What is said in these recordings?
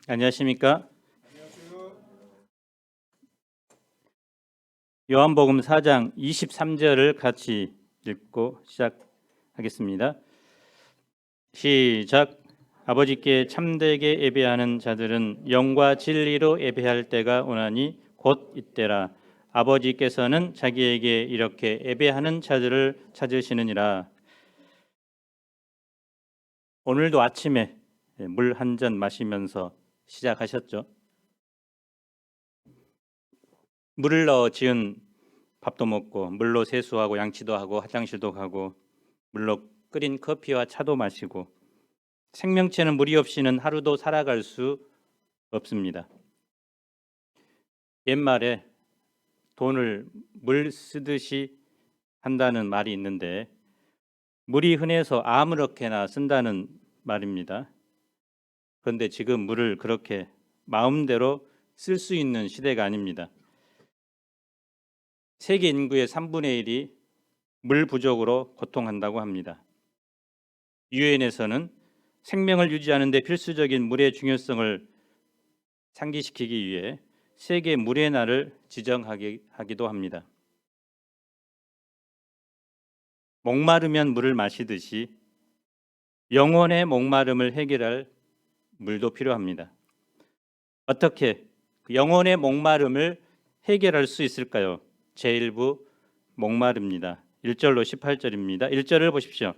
안녕하십니까? 요한복음 4장 23절을 같이 읽고 시작하겠습니다. 시작. 아버지께 참되게 예배하는 자들은 영과 진리로 예배할 때가 오나니 곧 이때라. 아버지께서는 자기에게 이렇게 예배하는 자들을 찾으시느니라. 오늘도 아침에 물 한 잔 마시면서 시작하셨죠? 물을 넣어 지은 밥도 먹고 물로 세수하고 양치도 하고 화장실도 가고 물로 끓인 커피와 차도 마시고 생명체는 물이 없이는 하루도 살아갈 수 없습니다. 옛말에 돈을 물 쓰듯이 한다는 말이 있는데 물이 흔해서 아무렇게나 쓴다는 말입니다. 그런데 지금 물을 그렇게 마음대로 쓸 수 있는 시대가 아닙니다. 세계 인구의 3분의 1이 물 부족으로 고통한다고 합니다. 유엔에서는 생명을 유지하는 데 필수적인 물의 중요성을 상기시키기 위해 세계 물의 날을 지정하기도 합니다. 목마르면 물을 마시듯이 영혼의 목마름을 해결할 물도 필요합니다. 어떻게 영혼의 목마름을 해결할 수 있을까요? 제1부 목마릅니다. 1절로 18절입니다. 1절을 보십시오.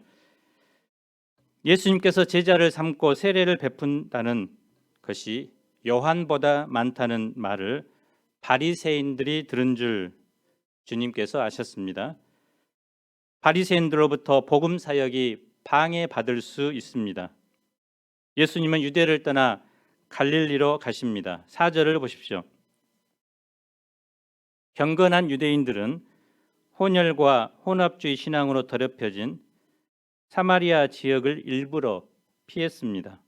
예수님께서 제자를 삼고 세례를 베푼다는 것이 요한보다 많다는 말을 바리새인들이 들은 줄 주님께서 아셨습니다. 바리새인들로부터 복음 사역이 방해받을 수 있습니다. 예수님은 유대를 떠나 갈릴리로 가십니다. 4절을 보십시오. 경건한 유대인들은 혼혈과 혼합주의 신앙으로 더럽혀진 사마리아 지역을 일부러 피했습니다.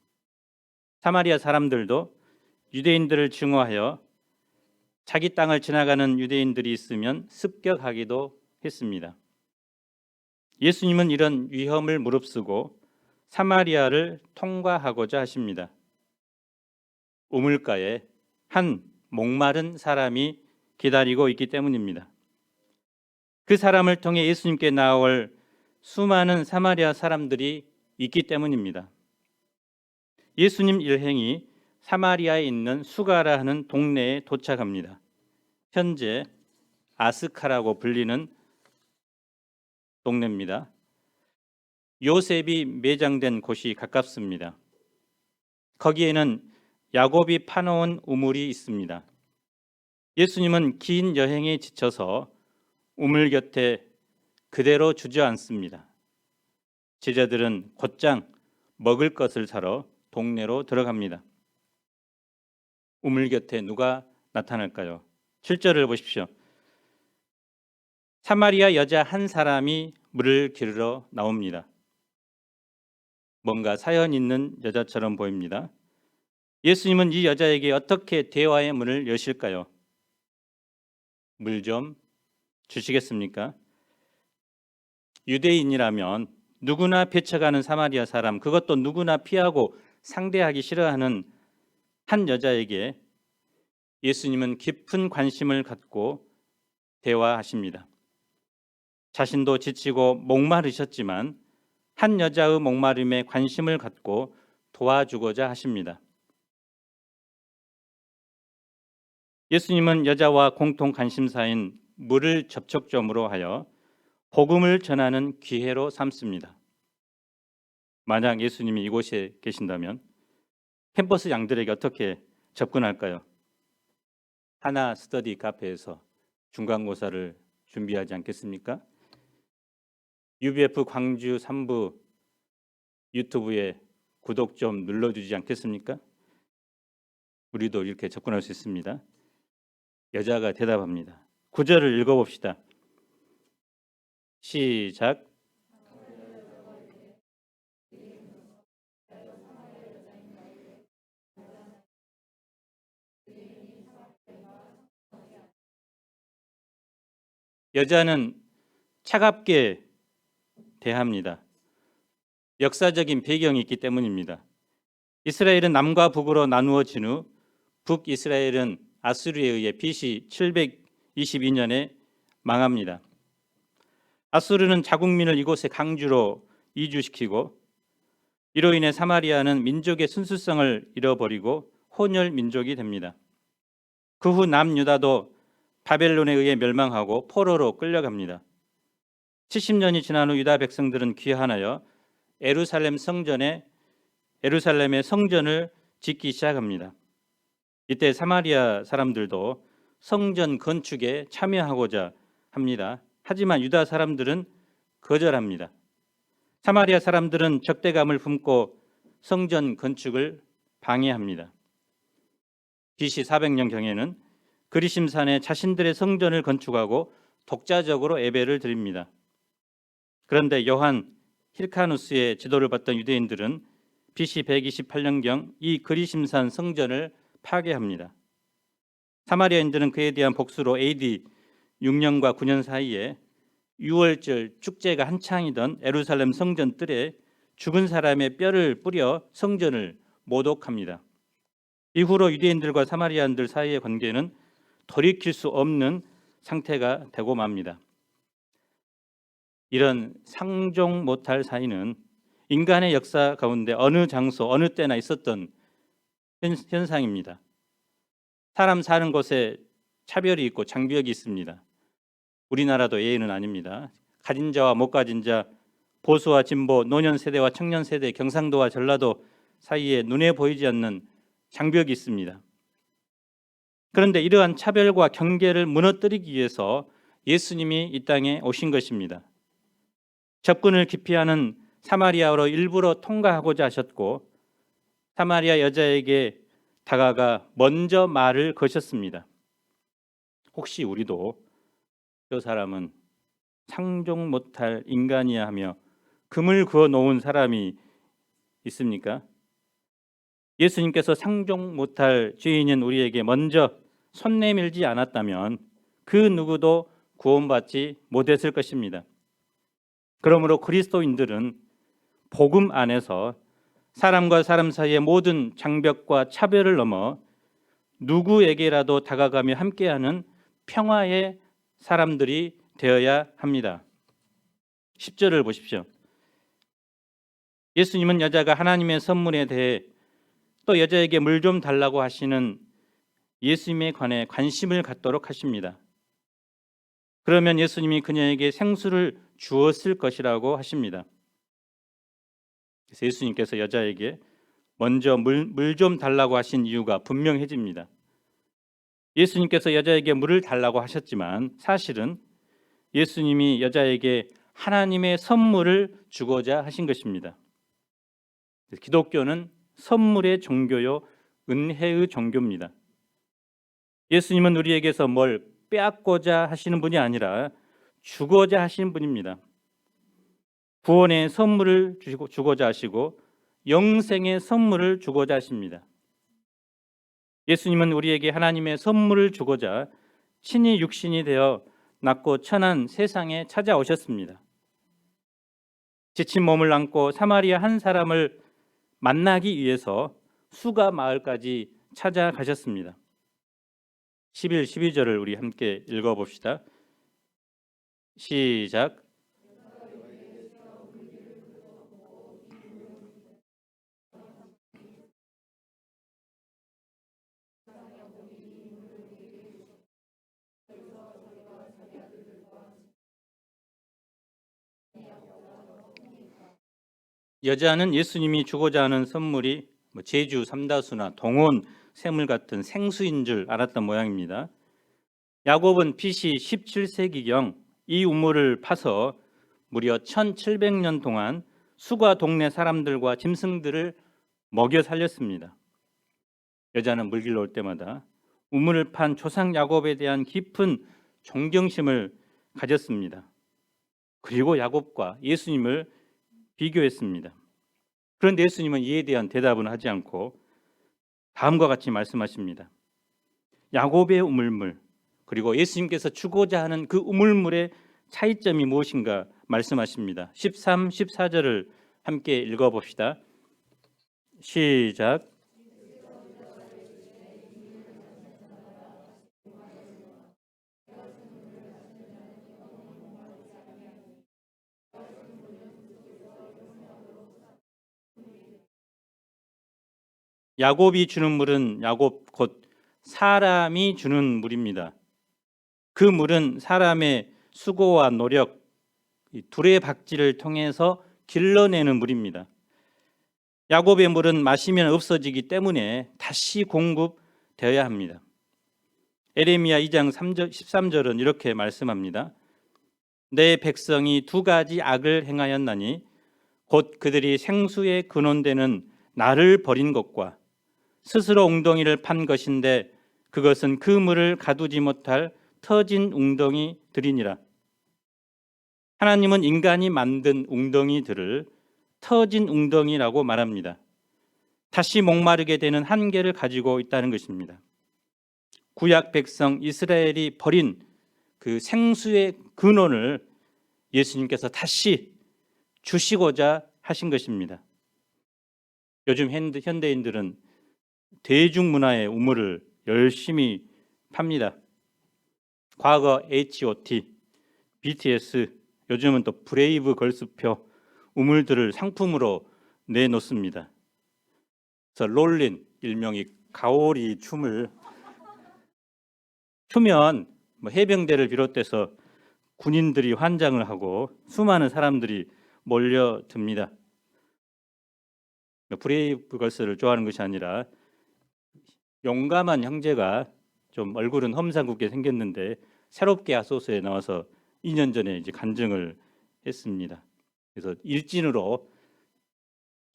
사마리아 사람들도 유대인들을 증오하여 자기 땅을 지나가는 유대인들이 있으면 습격하기도 했습니다. 예수님은 이런 위험을 무릅쓰고 사마리아를 통과하고자 하십니다. 우물가에 한 목마른 사람이 기다리고 있기 때문입니다. 그 사람을 통해 예수님께 나올 수많은 사마리아 사람들이 있기 때문입니다. 예수님 일행이 사마리아에 있는 수가라 하는 동네에 도착합니다. 현재 아스카라고 불리는 동네입니다. 요셉이 매장된 곳이 가깝습니다. 거기에는 야곱이 파놓은 우물이 있습니다. 예수님은 긴 여행에 지쳐서 우물 곁에 그대로 주저앉습니다. 제자들은 곧장 먹을 것을 사러 동네로 들어갑니다. 우물 곁에 누가 나타날까요? 7절을 보십시오. 사마리아 여자 한 사람이 물을 기르러 나옵니다. 뭔가 사연 있는 여자처럼 보입니다. 예수님은 이 여자에게 어떻게 대화의 문을 여실까요? 물 좀 주시겠습니까? 유대인이라면 누구나 배쳐가는 사마리아 사람, 그것도 누구나 피하고 상대하기 싫어하는 한 여자에게 예수님은 깊은 관심을 갖고 대화하십니다. 자신도 지치고 목마르셨지만 한 여자의 목마름에 관심을 갖고 도와주고자 하십니다. 예수님은 여자와 공통 관심사인 물을 접촉점으로 하여 복음을 전하는 기회로 삼습니다. 만약 예수님이 이곳에 계신다면 캠퍼스 양들에게 어떻게 접근할까요? 하나 스터디 카페에서 중간고사를 준비하지 않겠습니까? UBF 광주 3부 유튜브에 구독 좀 눌러주지 않겠습니까? 우리도 이렇게 접근할 수 있습니다. 여자가 대답합니다. 9절을 읽어봅시다. 시작. 여자는 차갑게 대합니다. 역사적인 배경이 있기 때문입니다. 이스라엘은 남과 북으로 나누어진 후 북이스라엘은 아수르에 의해 BC 722년에 망합니다. 아수르는 자국민을 이곳에 강주로 이주시키고 이로 인해 사마리아는 민족의 순수성을 잃어버리고 혼혈 민족이 됩니다. 그 후 남유다도 바벨론에 의해 멸망하고 포로로 끌려갑니다. 70년이 지난 후 유다 백성들은 귀환하여 예루살렘의 성전을 짓기 시작합니다. 이때 사마리아 사람들도 성전 건축에 참여하고자 합니다. 하지만 유다 사람들은 거절합니다. 사마리아 사람들은 적대감을 품고 성전 건축을 방해합니다. BC 400년경에는 그리심산에 자신들의 성전을 건축하고 독자적으로 예배를 드립니다. 그런데 요한 힐카누스의 지도를 받던 유대인들은 BC 128년경 이 그리심산 성전을 파괴합니다. 사마리아인들은 그에 대한 복수로 AD 6년과 9년 사이에 유월절 축제가 한창이던 예루살렘 성전 뜰에 죽은 사람의 뼈를 뿌려 성전을 모독합니다. 이후로 유대인들과 사마리아인들 사이의 관계는 돌이킬 수 없는 상태가 되고 맙니다. 이런 상종 못할 사이는 인간의 역사 가운데 어느 장소 어느 때나 있었던 현상입니다. 사람 사는 곳에 차별이 있고 장벽이 있습니다. 우리나라도 예외는 아닙니다. 가진 자와 못 가진 자, 보수와 진보, 노년 세대와 청년 세대, 경상도와 전라도 사이에 눈에 보이지 않는 장벽이 있습니다. 그런데 이러한 차별과 경계를 무너뜨리기 위해서 예수님이 이 땅에 오신 것입니다. 접근을 기피하는 사마리아로 일부러 통과하고자 하셨고 사마리아 여자에게 다가가 먼저 말을 거셨습니다. 혹시 우리도 저 사람은 상종 못할 인간이야 하며 금을 그어 놓은 사람이 있습니까? 예수님께서 상종 못할 죄인인 우리에게 먼저 손 내밀지 않았다면 그 누구도 구원받지 못했을 것입니다. 그러므로 그리스도인들은 복음 안에서 사람과 사람 사이의 모든 장벽과 차별을 넘어 누구에게라도 다가가며 함께하는 평화의 사람들이 되어야 합니다. 10절을 보십시오. 예수님은 여자가 하나님의 선물에 대해 또 여자에게 물 좀 달라고 하시는 예수님에 관해 관심을 갖도록 하십니다. 그러면 예수님이 그녀에게 생수를 주었을 것이라고 하십니다. 그래서 예수님께서 여자에게 먼저 물 좀 달라고 하신 이유가 분명해집니다. 예수님께서 여자에게 물을 달라고 하셨지만 사실은 예수님이 여자에게 하나님의 선물을 주고자 하신 것입니다. 기독교는 선물의 종교요 은혜의 종교입니다. 예수님은 우리에게서 뭘 빼앗고자 하시는 분이 아니라 주고자 하시는 분입니다. 구원의 선물을 주고자 하시고 영생의 선물을 주고자 하십니다. 예수님은 우리에게 하나님의 선물을 주고자 친히 육신이 되어 낮고 천한 세상에 찾아오셨습니다. 지친 몸을 안고 사마리아 한 사람을 만나기 위해서 수가 마을까지 찾아가셨습니다. 11, 12절을 우리 함께 읽어봅시다. 시작. 여자는 예수님이 주고자 하는 선물이 제주 삼다수나 동원 샘물 같은 생수인 줄 알았던 모양입니다. 야곱은 BC 17세기경 이 우물을 파서 무려 1700년 동안 수가 동네 사람들과 짐승들을 먹여 살렸습니다. 여자는 물길로 올 때마다 우물을 판 조상 야곱에 대한 깊은 존경심을 가졌습니다. 그리고 야곱과 예수님을 비교했습니다. 그런데 예수님은 이에 대한 대답은 하지 않고 다음과 같이 말씀하십니다. 야곱의 우물물 그리고 예수님께서 주고자 하는 그 우물물의 차이점이 무엇인가 말씀하십니다. 13, 14절을 함께 읽어봅시다. 시작. 야곱이 주는 물은 야곱 곧 사람이 주는 물입니다. 그 물은 사람의 수고와 노력, 이 두레박질을 통해서 길러내는 물입니다. 야곱의 물은 마시면 없어지기 때문에 다시 공급되어야 합니다. 에레미야 2장 13절은 이렇게 말씀합니다. 내 백성이 두 가지 악을 행하였나니 곧 그들이 생수의 근원되는 나를 버린 것과 스스로 웅덩이를 판 것인데 그것은 그 물을 가두지 못할 터진 웅덩이들이니라. 하나님은 인간이 만든 웅덩이들을 터진 웅덩이라고 말합니다. 다시 목마르게 되는 한계를 가지고 있다는 것입니다. 구약 백성 이스라엘이 버린 그 생수의 근원을 예수님께서 다시 주시고자 하신 것입니다. 요즘 현대인들은 대중문화의 우물을 열심히 팝니다. 과거 H.O.T, BTS, 요즘은 또 브레이브 걸스표 우물들을 상품으로 내놓습니다. 그래서 롤린, 일명이 가오리 춤을 추면 해병대를 비롯해서 군인들이 환장을 하고 수많은 사람들이 몰려듭니다. 브레이브 걸스를 좋아하는 것이 아니라 용감한 형제가 좀 얼굴은 험상궂게 생겼는데 새롭게 야소서에 나와서 2년 전에 이제 간증을 했습니다. 그래서 일진으로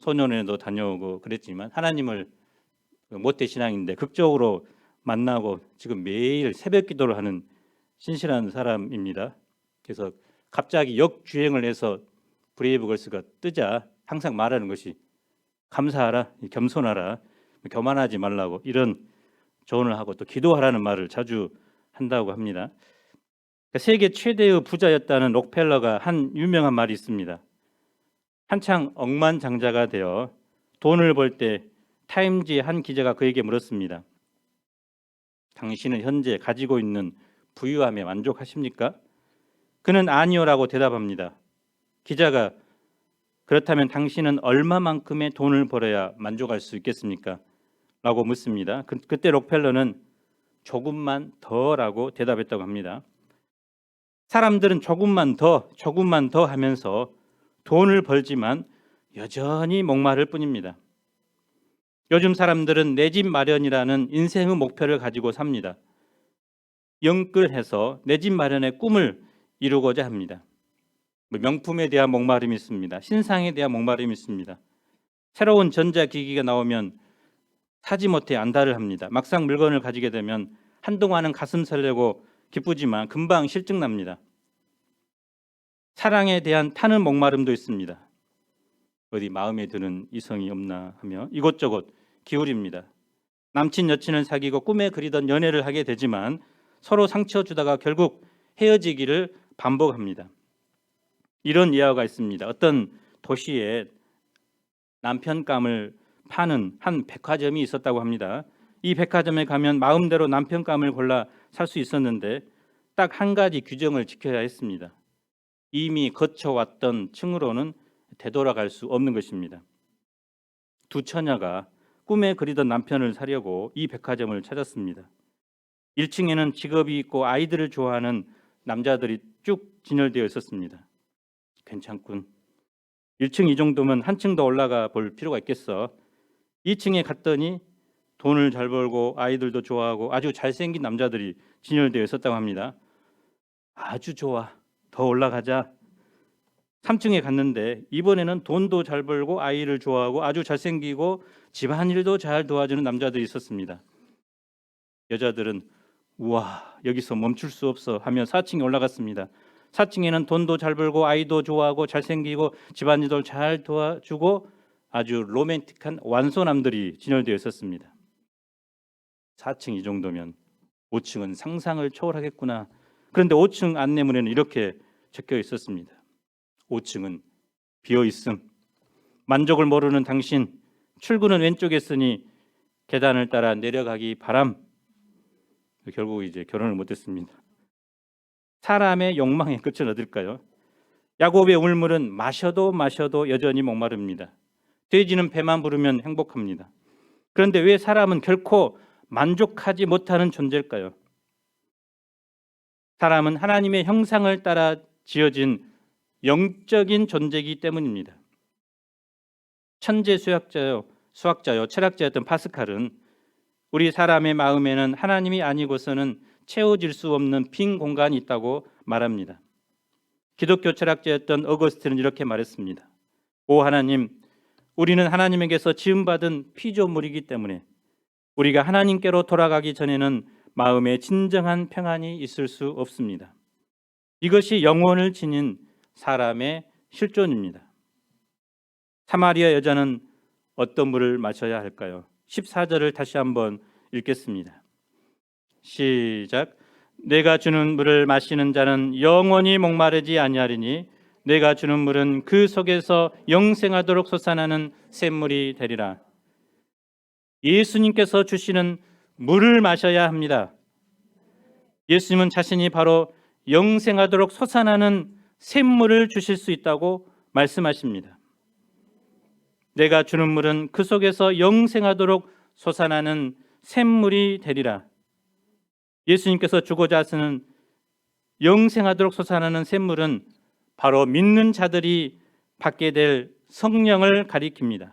소년원에도 다녀오고 그랬지만 하나님을 모태 신앙인데 극적으로 만나고 지금 매일 새벽 기도를 하는 신실한 사람입니다. 그래서 갑자기 역주행을 해서 브레이브 걸스가 뜨자 항상 말하는 것이 감사하라, 겸손하라, 교만하지 말라고 이런 조언을 하고 또 기도하라는 말을 자주 한다고 합니다. 세계 최대의 부자였다는 록펠러가 한 유명한 말이 있습니다. 한창 억만장자가 되어 돈을 벌 때 타임지의 한 기자가 그에게 물었습니다. 당신은 현재 가지고 있는 부유함에 만족하십니까? 그는 아니요라고 대답합니다. 기자가 그렇다면 당신은 얼마만큼의 돈을 벌어야 만족할 수 있겠습니까? 라고 묻습니다. 그때 록펠러는 조금만 더라고 대답했다고 합니다. 사람들은 조금만 더 하면서 돈을 벌지만 여전히 목마를 뿐입니다. 요즘 사람들은 내 집 마련이라는 인생의 목표를 가지고 삽니다. 영끌해서 내 집 마련의 꿈을 이루고자 합니다. 명품에 대한 목마름이 있습니다. 신상에 대한 목마름이 있습니다. 새로운 전자기기가 나오면 사지 못해 안달을 합니다. 막상 물건을 가지게 되면 한동안은 가슴 설레고 기쁘지만 금방 실증납니다. 사랑에 대한 타는 목마름도 있습니다. 어디 마음에 드는 이성이 없나 하며 이곳저곳 기울입니다. 남친 여친을 사귀고 꿈에 그리던 연애를 하게 되지만 서로 상처 주다가 결국 헤어지기를 반복합니다. 이런 예화가 있습니다. 어떤 도시에 남편감을 파는 한 백화점이 있었다고 합니다. 이 백화점에 가면 마음대로 남편감을 골라 살 수 있었는데 딱 한 가지 규정을 지켜야 했습니다. 이미 거쳐왔던 층으로는 되돌아갈 수 없는 것입니다. 두 처녀가 꿈에 그리던 남편을 사려고 이 백화점을 찾았습니다. 1층에는 직업이 있고 아이들을 좋아하는 남자들이 쭉 진열되어 있었습니다. 괜찮군. 1층 이 정도면 한 층 더 올라가 볼 필요가 있겠어. 2층에 갔더니 돈을 잘 벌고 아이들도 좋아하고 아주 잘생긴 남자들이 진열되어 있었다고 합니다. 아주 좋아. 더 올라가자. 3층에 갔는데 이번에는 돈도 잘 벌고 아이를 좋아하고 아주 잘생기고 집안일도 잘 도와주는 남자들이 있었습니다. 여자들은 우와, 여기서 멈출 수 없어 하며 4층에 올라갔습니다. 4층에는 돈도 잘 벌고 아이도 좋아하고 잘생기고 집안일도 잘 도와주고 아주 로맨틱한 완소남들이 진열되어 있었습니다. 4층 이 정도면 5층은 상상을 초월하겠구나. 그런데 5층 안내문에는 이렇게 적혀 있었습니다. 5층은 비어 있음. 만족을 모르는 당신, 출구는 왼쪽에 있으니 계단을 따라 내려가기 바람. 결국 이제 결혼을 못했습니다. 사람의 욕망의 끝은 어딜까요? 야곱의 우물물은 마셔도 여전히 목마릅니다. 돼지는 배만 부르면 행복합니다. 그런데 왜 사람은 결코 만족하지 못하는 존재일까요? 사람은 하나님의 형상을 따라 지어진 영적인 존재이기 때문입니다. 천재 수학자요 철학자였던 파스칼은 우리 사람의 마음에는 하나님이 아니고서는 채워질 수 없는 빈 공간이 있다고 말합니다. 기독교 철학자였던 어거스틴은 이렇게 말했습니다. 오 하나님, 우리는 하나님에게서 지음받은 피조물이기 때문에 우리가 하나님께로 돌아가기 전에는 마음에 진정한 평안이 있을 수 없습니다. 이것이 영혼을 지닌 사람의 실존입니다. 사마리아 여자는 어떤 물을 마셔야 할까요? 14절을 다시 한번 읽겠습니다. 시작. 내가 주는 물을 마시는 자는 영원히 목마르지 아니하리니 내가 주는 물은 그 속에서 영생하도록 솟아나는 샘물이 되리라. 예수님께서 주시는 물을 마셔야 합니다. 예수님은 자신이 바로 영생하도록 솟아나는 샘물을 주실 수 있다고 말씀하십니다. 내가 주는 물은 그 속에서 영생하도록 솟아나는 샘물이 되리라. 예수님께서 주고자 하시는 영생하도록 솟아나는 샘물은 바로 믿는 자들이 받게 될 성령을 가리킵니다.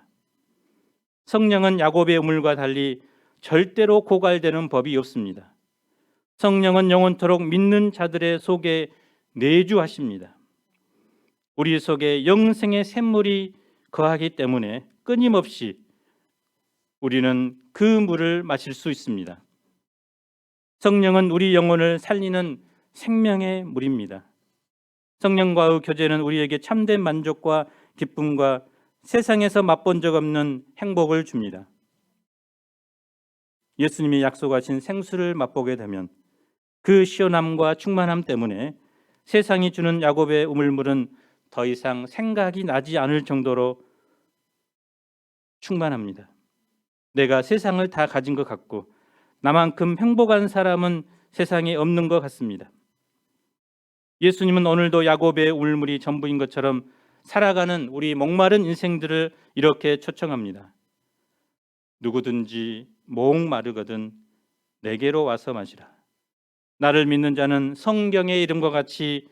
성령은 야곱의 우물과 달리 절대로 고갈되는 법이 없습니다. 성령은 영원토록 믿는 자들의 속에 내주하십니다. 우리 속에 영생의 샘물이 거하기 때문에 끊임없이 우리는 그 물을 마실 수 있습니다. 성령은 우리 영혼을 살리는 생명의 물입니다. 성령과의 교제는 우리에게 참된 만족과 기쁨과 세상에서 맛본 적 없는 행복을 줍니다. 예수님이 약속하신 생수를 맛보게 되면 그 시원함과 충만함 때문에 세상이 주는 야곱의 우물물은 더 이상 생각이 나지 않을 정도로 충만합니다. 내가 세상을 다 가진 것 같고 나만큼 행복한 사람은 세상에 없는 것 같습니다. 예수님은 오늘도 야곱의 우물물이 전부인 것처럼 살아가는 우리 목마른 인생들을 이렇게 초청합니다. 누구든지 목마르거든 내게로 와서 마시라. 나를 믿는 자는 성경의 이름과 같이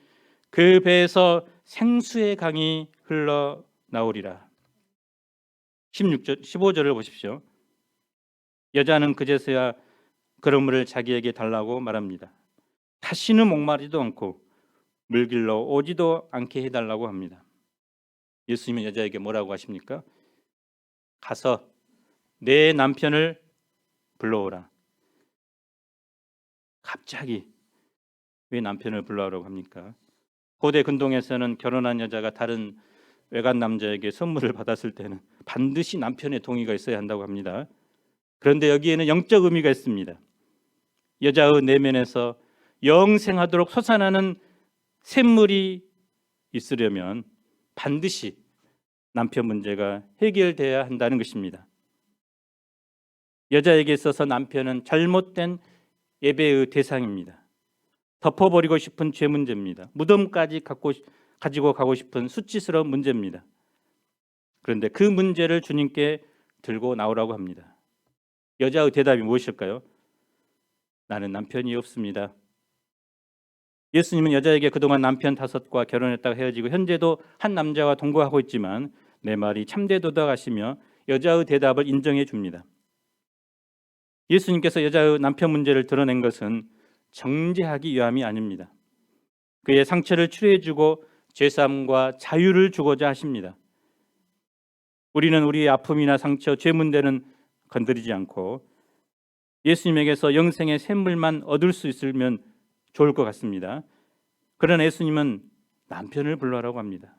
그 배에서 생수의 강이 흘러나오리라. 15절을 보십시오. 여자는 그제서야 그런 물을 자기에게 달라고 말합니다. 다시는 목마르지도 않고 물길로 오지도 않게 해달라고 합니다. 예수님은 여자에게 뭐라고 하십니까? 가서 내 남편을 불러오라. 갑자기 왜 남편을 불러오라고 합니까? 고대 근동에서는 결혼한 여자가 다른 외간 남자에게 선물을 받았을 때는 반드시 남편의 동의가 있어야 한다고 합니다. 그런데 여기에는 영적 의미가 있습니다. 여자의 내면에서 영생하도록 솟아나는 샘물이 있으려면 반드시 남편 문제가 해결돼야 한다는 것입니다. 여자에게 있어서 남편은 잘못된 예배의 대상입니다. 덮어버리고 싶은 죄 문제입니다. 무덤까지 가지고 가고 싶은 수치스러운 문제입니다. 그런데 그 문제를 주님께 들고 나오라고 합니다. 여자의 대답이 무엇일까요? 나는 남편이 없습니다. 예수님은 여자에게 그동안 남편 5과 결혼했다가 헤어지고 현재도 한 남자와 동거하고 있지만 내 말이 참되도다 하시며 여자의 대답을 인정해 줍니다. 예수님께서 여자의 남편 문제를 드러낸 것은 정죄하기 위함이 아닙니다. 그의 상처를 치료해 주고 죄사함과 자유를 주고자 하십니다. 우리는 우리의 아픔이나 상처, 죄 문제는 건드리지 않고 예수님에게서 영생의 샘물만 얻을 수 있으면 좋을 것 같습니다. 그러나 예수님은 남편을 불러라고 합니다.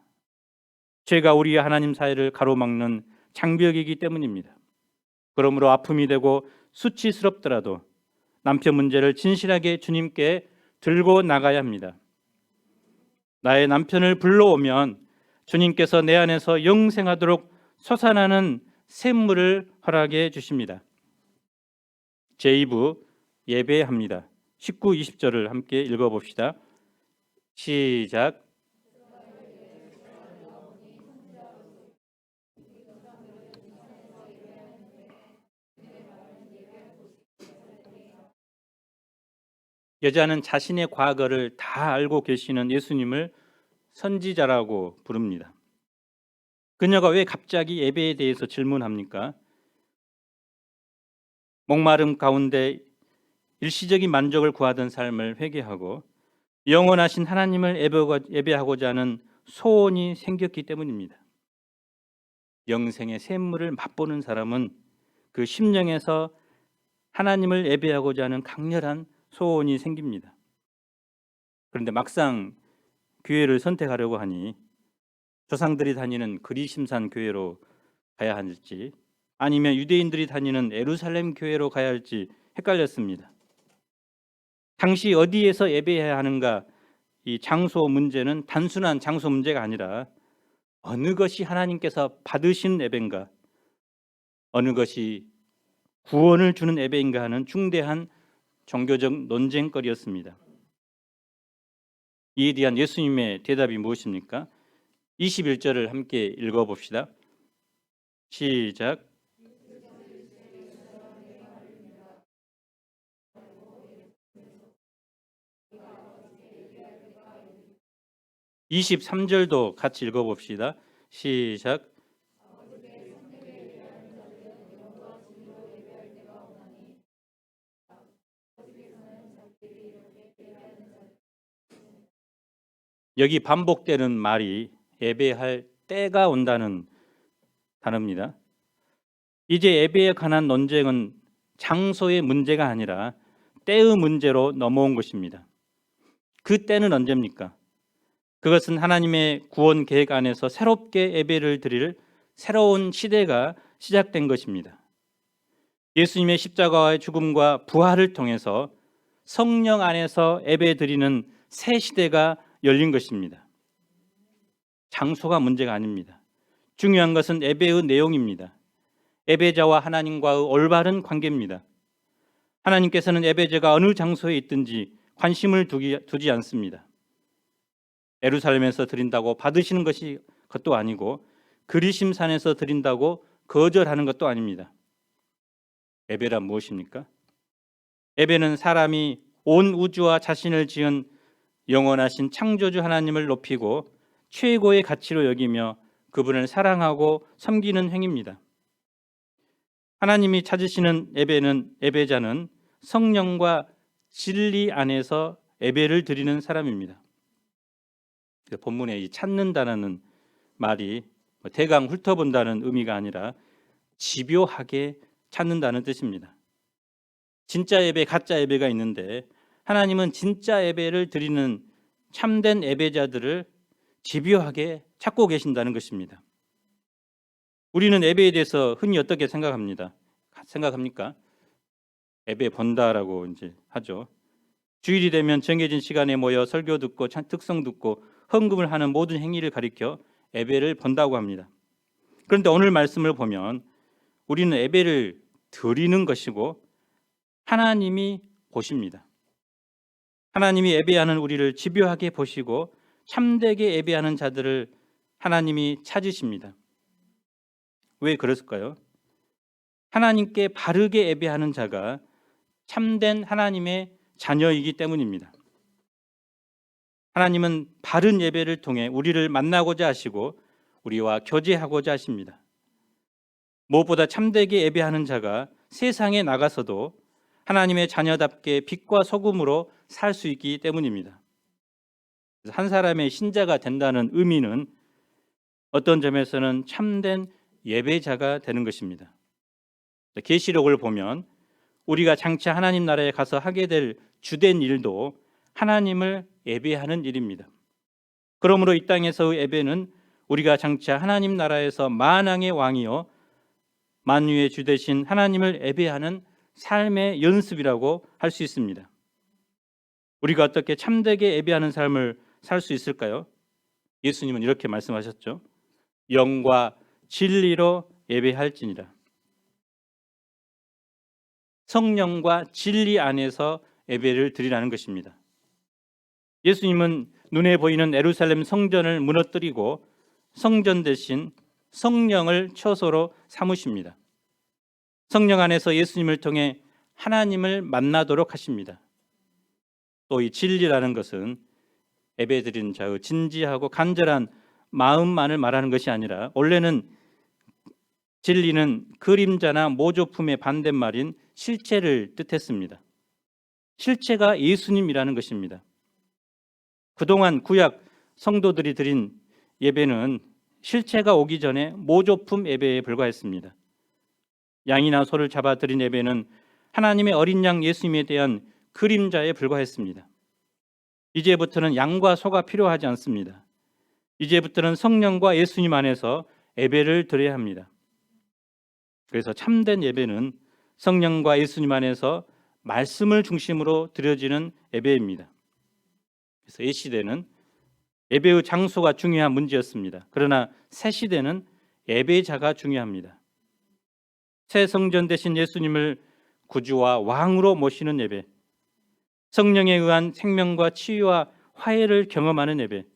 죄가 우리의 하나님 사이를 가로막는 장벽이기 때문입니다. 그러므로 아픔이 되고 수치스럽더라도 남편 문제를 진실하게 주님께 들고 나가야 합니다. 나의 남편을 불러오면 주님께서 내 안에서 영생하도록 솟아나는 샘물을 허락해 주십니다. 제2부 예배합니다. 19, 20절을 함께 읽어봅시다. 시작. 여자는 자신의 과거를 다 알고 계시는 예수님을 선지자라고 부릅니다. 그녀가 왜 갑자기 예배에 대해서 질문합니까? 목마름 가운데 일시적인 만족을 구하던 삶을 회개하고 영원하신 하나님을 예배하고자 하는 소원이 생겼기 때문입니다. 영생의 샘물을 맛보는 사람은 그 심령에서 하나님을 예배하고자 하는 강렬한 소원이 생깁니다. 그런데 막상 교회를 선택하려고 하니 조상들이 다니는 그리심산 교회로 가야 할지 아니면 유대인들이 다니는 예루살렘 교회로 가야 할지 헷갈렸습니다. 당시 어디에서 예배해야 하는가, 이 장소 문제는 단순한 장소 문제가 아니라 어느 것이 하나님께서 받으신 예배인가, 어느 것이 구원을 주는 예배인가 하는 중대한 종교적 논쟁거리였습니다. 이에 대한 예수님의 대답이 무엇입니까? 21절을 함께 읽어봅시다. 시작. (23절도) 같이 읽어봅시다. 시작. 여기 반복되는 말이 예배할 때가 온다는 단어입니다. 이제 예배에 관한 논쟁은 장소의 문제가 아니라 때의 문제로 넘어온 것입니다. 그 때는 언제입니까? 그것은 하나님의 구원 계획 안에서 새롭게 예배를 드릴 새로운 시대가 시작된 것입니다. 예수님의 십자가와의 죽음과 부활을 통해서 성령 안에서 예배 드리는 새 시대가 열린 것입니다. 장소가 문제가 아닙니다. 중요한 것은 예배의 내용입니다. 예배자와 하나님과의 올바른 관계입니다. 하나님께서는 예배자가 어느 장소에 있든지 관심을 두지 않습니다. 예루살렘에서 드린다고 받으시는 것도 아니고 그리심산에서 드린다고 거절하는 것도 아닙니다. 예배란 무엇입니까? 예배는 사람이 온 우주와 자신을 지은 영원하신 창조주 하나님을 높이고 최고의 가치로 여기며 그분을 사랑하고 섬기는 행위입니다. 하나님이 찾으시는 예배자는 성령과 진리 안에서 예배를 드리는 사람입니다. 본문에 이 찾는다는 말이 대강 훑어본다는 의미가 아니라 집요하게 찾는다는 뜻입니다. 진짜 예배, 가짜 예배가 있는데 하나님은 진짜 예배를 드리는 참된 예배자들을 집요하게 찾고 계신다는 것입니다. 우리는 예배에 대해서 흔히 어떻게 생각합니까? 예배 본다라고 이제 하죠. 주일이 되면 정해진 시간에 모여 설교 듣고 특성 듣고 헌금을 하는 모든 행위를 가리켜 예배를 본다고 합니다. 그런데 오늘 말씀을 보면 우리는 예배를 드리는 것이고 하나님이 보십니다. 하나님이 예배하는 우리를 집요하게 보시고 참되게 예배하는 자들을 하나님이 찾으십니다. 왜 그랬을까요? 하나님께 바르게 예배하는 자가 참된 하나님의 자녀이기 때문입니다. 하나님은 바른 예배를 통해 우리를 만나고자 하시고 우리와 교제하고자 하십니다. 무엇보다 참되게 예배하는 자가 세상에 나가서도 하나님의 자녀답게 빛과 소금으로 살 수 있기 때문입니다. 한 사람의 신자가 된다는 의미는 어떤 점에서는 참된 예배자가 되는 것입니다. 계시록을 보면 우리가 장차 하나님 나라에 가서 하게 될 주된 일도 하나님을 예배하는 일입니다. 그러므로 이 땅에서의 예배는 우리가 장차 하나님 나라에서 만왕의 왕이요 만유의 주 되신 하나님을 예배하는 삶의 연습이라고 할 수 있습니다. 우리가 어떻게 참되게 예배하는 삶을 살 수 있을까요? 예수님은 이렇게 말씀하셨죠. 영과 진리로 예배할지니라. 성령과 진리 안에서 예배를 드리라는 것입니다. 예수님은 눈에 보이는 예루살렘 성전을 무너뜨리고 성전 대신 성령을 처소로 삼으십니다. 성령 안에서 예수님을 통해 하나님을 만나도록 하십니다. 또 이 진리라는 것은 예배드리는 자의 진지하고 간절한 마음만을 말하는 것이 아니라, 원래는 진리는 그림자나 모조품의 반대말인 실체를 뜻했습니다. 실체가 예수님이라는 것입니다. 그동안 구약 성도들이 드린 예배는 실체가 오기 전에 모조품 예배에 불과했습니다. 양이나 소를 잡아 드린 예배는 하나님의 어린 양 예수님에 대한 그림자에 불과했습니다. 이제부터는 양과 소가 필요하지 않습니다. 이제부터는 성령과 예수님 안에서 예배를 드려야 합니다. 그래서 참된 예배는 성령과 예수님 안에서 말씀을 중심으로 드려지는 예배입니다. 그래서 이 시대는 예배의 장소가 중요한 문제였습니다. 그러나 새 시대는 예배자가 중요합니다. 새 성전 대신 예수님을 구주와 왕으로 모시는 예배, 성령에 의한 생명과 치유와 화해를 경험하는 예배,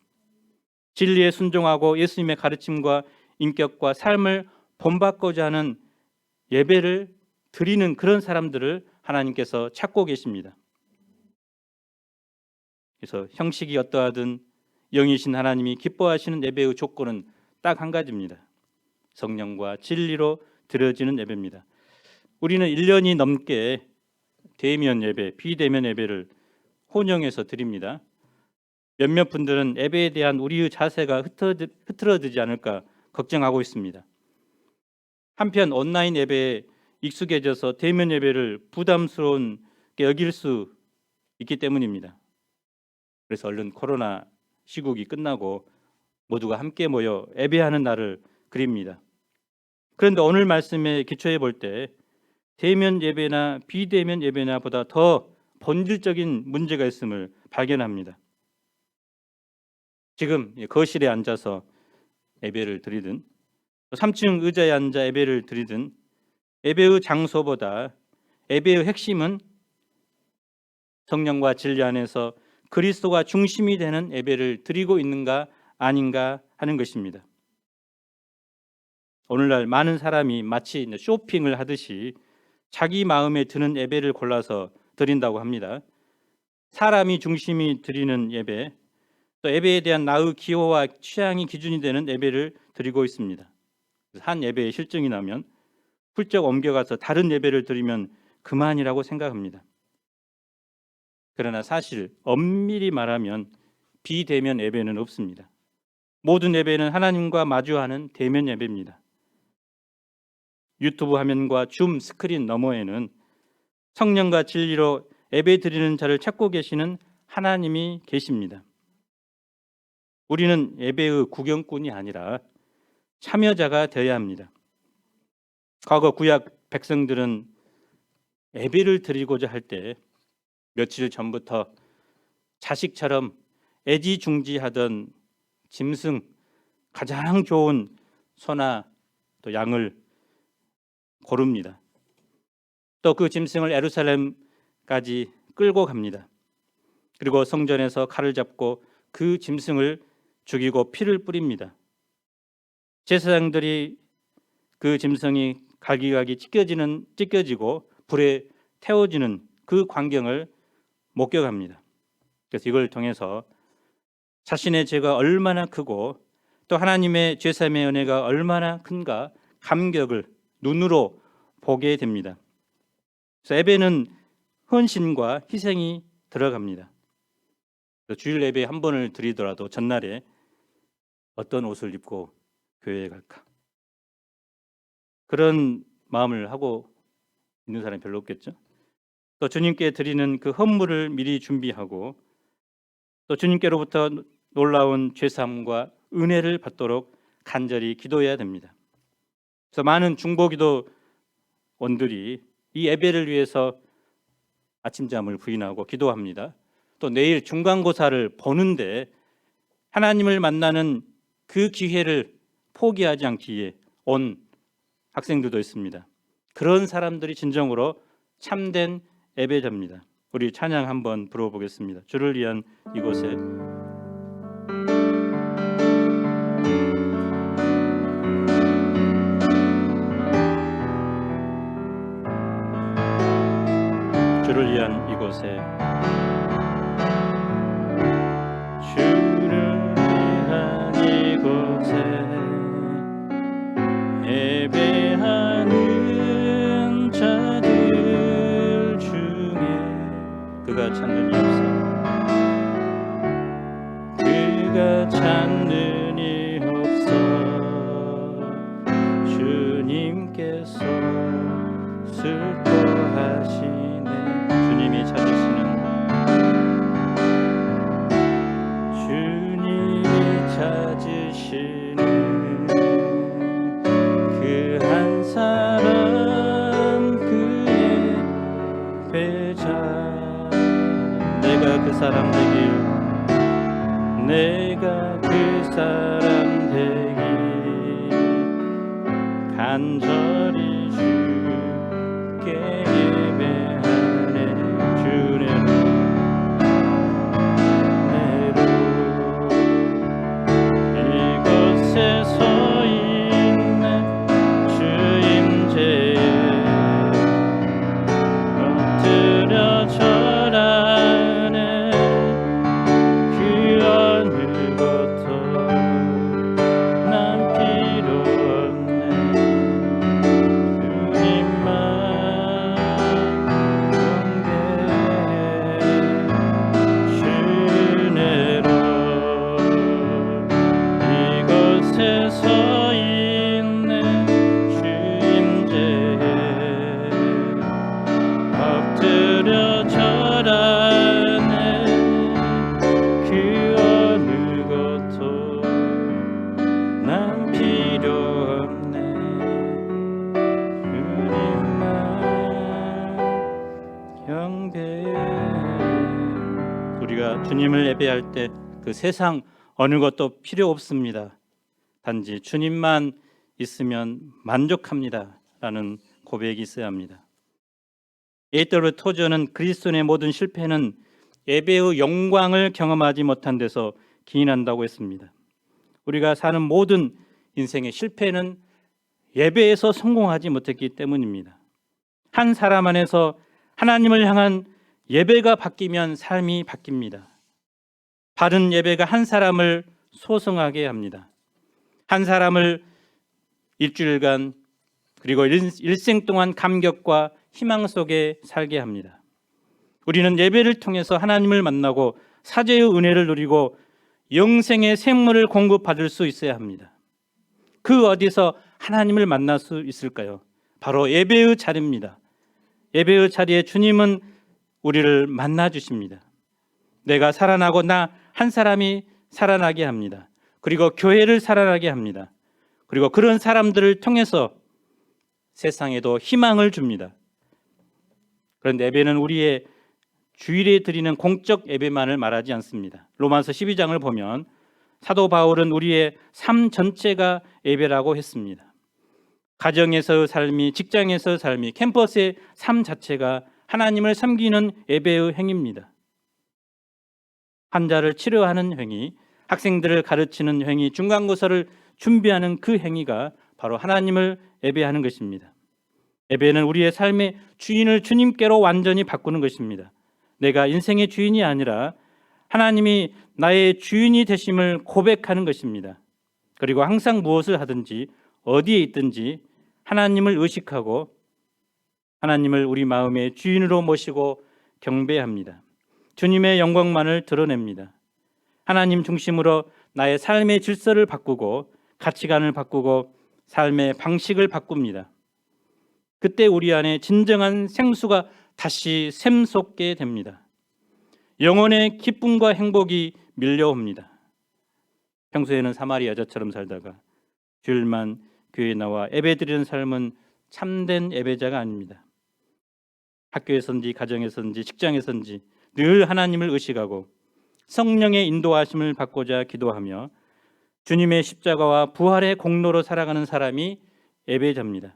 진리에 순종하고 예수님의 가르침과 인격과 삶을 본받고자 하는 예배를 드리는 그런 사람들을 하나님께서 찾고 계십니다. 그래서 형식이 어떠하든 영이신 하나님이 기뻐하시는 예배의 조건은 딱 한 가지입니다. 성령과 진리로 드려지는 예배입니다. 우리는 1년이 넘게 대면 예배, 비대면 예배를 혼용해서 드립니다. 몇몇 분들은 예배에 대한 우리의 자세가 흐트러지지 않을까 걱정하고 있습니다. 한편 온라인 예배에 익숙해져서 대면 예배를 부담스러운 게 여길 수 있기 때문입니다. 그래서 얼른 코로나 시국이 끝나고 모두가 함께 모여 예배하는 날을 그립니다. 그런데 오늘 말씀에 기초해 볼 때 대면 예배나 비대면 예배나 보다 더 본질적인 문제가 있음을 발견합니다. 지금 거실에 앉아서 예배를 드리든 3층 의자에 앉아 예배를 드리든 예배의 장소보다 예배의 핵심은 성령과 진리 안에서 그리스도가 중심이 되는 예배를 드리고 있는가 아닌가 하는 것입니다. 오늘날 많은 사람이 마치 쇼핑을 하듯이 자기 마음에 드는 예배를 골라서 드린다고 합니다. 사람이 중심이 드리는 예배, 또 예배에 대한 나의 기호와 취향이 기준이 되는 예배를 드리고 있습니다. 한 예배에 실증이 나면 훌쩍 옮겨가서 다른 예배를 드리면 그만이라고 생각합니다. 그러나 사실 엄밀히 말하면 비대면 예배는 없습니다. 모든 예배는 하나님과 마주하는 대면 예배입니다. 유튜브 화면과 줌 스크린 너머에는 성령과 진리로 예배 드리는 자를 찾고 계시는 하나님이 계십니다. 우리는 예배의 구경꾼이 아니라 참여자가 되어야 합니다. 과거 구약 백성들은 예배를 드리고자 할 때 며칠 전부터 자식처럼 애지중지하던 짐승, 가장 좋은 소나 또 양을 고릅니다. 또 그 짐승을 예루살렘까지 끌고 갑니다. 그리고 성전에서 칼을 잡고 그 짐승을 죽이고 피를 뿌립니다. 제사장들이 그 짐승이 갈기갈기 찢겨지고 불에 태워지는 그 광경을 목격합니다. 그래서 이걸 통해서 자신의 죄가 얼마나 크고 또 하나님의 죄사함의 은혜가 얼마나 큰가 감격을 눈으로 보게 됩니다. 그래서 예배는 헌신과 희생이 들어갑니다. 주일 예배 한 번을 드리더라도 전날에 어떤 옷을 입고 교회에 갈까? 그런 마음을 하고 있는 사람이 별로 없겠죠. 또 주님께 드리는 그 헌물을 미리 준비하고 또 주님께로부터 놀라운 죄사함과 은혜를 받도록 간절히 기도해야 됩니다. 그래서 많은 중보기도원들이 이 예배를 위해서 아침잠을 부인하고 기도합니다. 또 내일 중간고사를 보는데 하나님을 만나는 그 기회를 포기하지 않기 위해 온 학생들도 있습니다. 그런 사람들이 진정으로 참된 예배자입니다. 우리 찬양 한번 불러보겠습니다. 주를 위한 이곳에. 주를 위한 이곳에. 주를 위한 이곳에 예배하는 자들 중에 그가 찾는 이 없어. 그가 찾는 이 없어. 주님께서 슬퍼하시네. 주님이 찾으시는, 주님이 찾으시는 그 한 사람, 그의 배자. 내가 그 사람 되길, 내가 그 사람 되길 간절히 주께 예배하네. 주내로 이곳에 서 있네. 주 임재에 엎드려 절하네. 그 어느 것도 난 필요 없네. 주님만 경배해. 주내로 이곳에 서 있네. 주 임재에 엎드려 절하네. 그 어느 것도 난 필요 없네. 주님만 경배해. 우리가 주님을 예배할 때 그 세상 어느 것도 필요 없습니다. 단지 주님만 있으면 만족합니다 라는 고백이 있어야 합니다. A.W. 토저는 그리스도인의 모든 실패는 예배의 영광을 경험하지 못한 데서 기인한다고 했습니다. 우리가 사는 모든 인생의 실패는 예배에서 성공하지 못했기 때문입니다. 한 사람 안에서 하나님을 향한 예배가 바뀌면 삶이 바뀝니다. 바른 예배가 한 사람을 소성하게 합니다. 한 사람을 일주일간 그리고 일생 동안 감격과 희망 속에 살게 합니다. 우리는 예배를 통해서 하나님을 만나고 사죄의 은혜를 누리고 영생의 생물을 공급받을 수 있어야 합니다. 그 어디서 하나님을 만날 수 있을까요? 바로 예배의 자리입니다. 예배의 자리에 주님은 우리를 만나 주십니다. 내가 살아나고 나 한 사람이 살아나게 합니다. 그리고 교회를 살아나게 합니다. 그리고 그런 사람들을 통해서 세상에도 희망을 줍니다. 그런데 예배는 우리의 주일에 드리는 공적 예배만을 말하지 않습니다. 로마서 12장을 보면 사도 바울은 우리의 삶 전체가 예배라고 했습니다. 가정에서의 삶이, 직장에서의 삶이, 캠퍼스의 삶 자체가 하나님을 섬기는 예배의 행위입니다. 환자를 치료하는 행위, 학생들을 가르치는 행위, 중간고사를 준비하는 그 행위가 바로 하나님을 예배하는 것입니다. 예배는 우리의 삶의 주인을 주님께로 완전히 바꾸는 것입니다. 내가 인생의 주인이 아니라 하나님이 나의 주인이 되심을 고백하는 것입니다. 그리고 항상 무엇을 하든지 어디에 있든지 하나님을 의식하고 하나님을 우리 마음의 주인으로 모시고 경배합니다. 주님의 영광만을 드러냅니다. 하나님 중심으로 나의 삶의 질서를 바꾸고 가치관을 바꾸고 삶의 방식을 바꿉니다. 그때 우리 안에 진정한 생수가 다시 샘솟게 됩니다. 영혼의 기쁨과 행복이 밀려옵니다. 평소에는 사마리 여자처럼 살다가 주일만 교회에 나와 예배드리는 삶은 참된 예배자가 아닙니다. 학교에서든지 가정에서든지 직장에서든지 늘 하나님을 의식하고 성령의 인도하심을 받고자 기도하며 주님의 십자가와 부활의 공로로 살아가는 사람이 예배자입니다.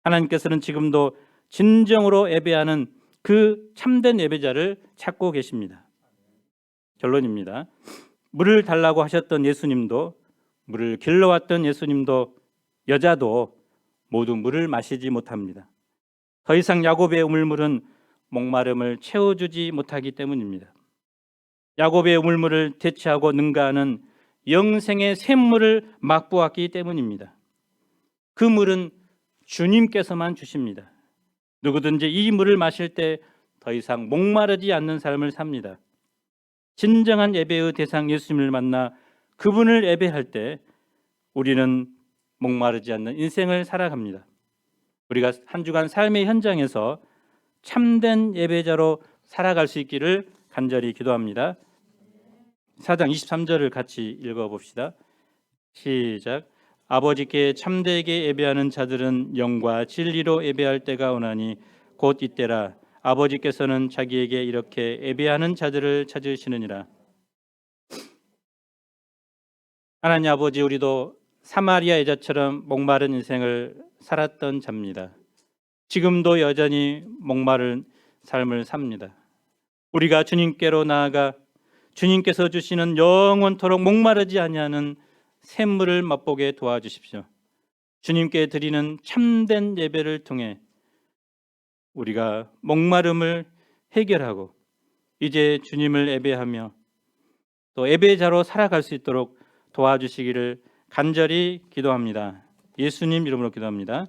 하나님께서는 지금도 진정으로 예배하는 그 참된 예배자를 찾고 계십니다. 결론입니다. 물을 달라고 하셨던 예수님도, 물을 길러왔던 예수님도, 여자도 모두 물을 마시지 못합니다. 더 이상 야곱의 우물물은 목마름을 채워주지 못하기 때문입니다. 야곱의 우물물을 대체하고 능가하는 영생의 샘물을 맛보았기 때문입니다. 그 물은 주님께서만 주십니다. 누구든지 이 물을 마실 때 더 이상 목마르지 않는 삶을 삽니다. 진정한 예배의 대상 예수님을 만나 그분을 예배할 때 우리는 목마르지 않는 인생을 살아갑니다. 우리가 한 주간 삶의 현장에서 참된 예배자로 살아갈 수 있기를 간절히 기도합니다. 4장 23절을 같이 읽어봅시다. 시작. 아버지께 참되게 예배하는 자들은 영과 진리로 예배할 때가 오나니 곧 이때라. 아버지께서는 자기에게 이렇게 예배하는 자들을 찾으시느니라. 하나님 아버지, 우리도 사마리아 여자처럼 목마른 인생을 살았던 자입니다. 지금도 여전히 목마른 삶을 삽니다. 우리가 주님께로 나아가 주님께서 주시는 영원토록 목마르지 아니하는 샘물을 맛보게 도와주십시오. 주님께 드리는 참된 예배를 통해 우리가 목마름을 해결하고 이제 주님을 예배하며 또 예배자로 살아갈 수 있도록 도와주시기를 간절히 기도합니다. 예수님 이름으로 기도합니다.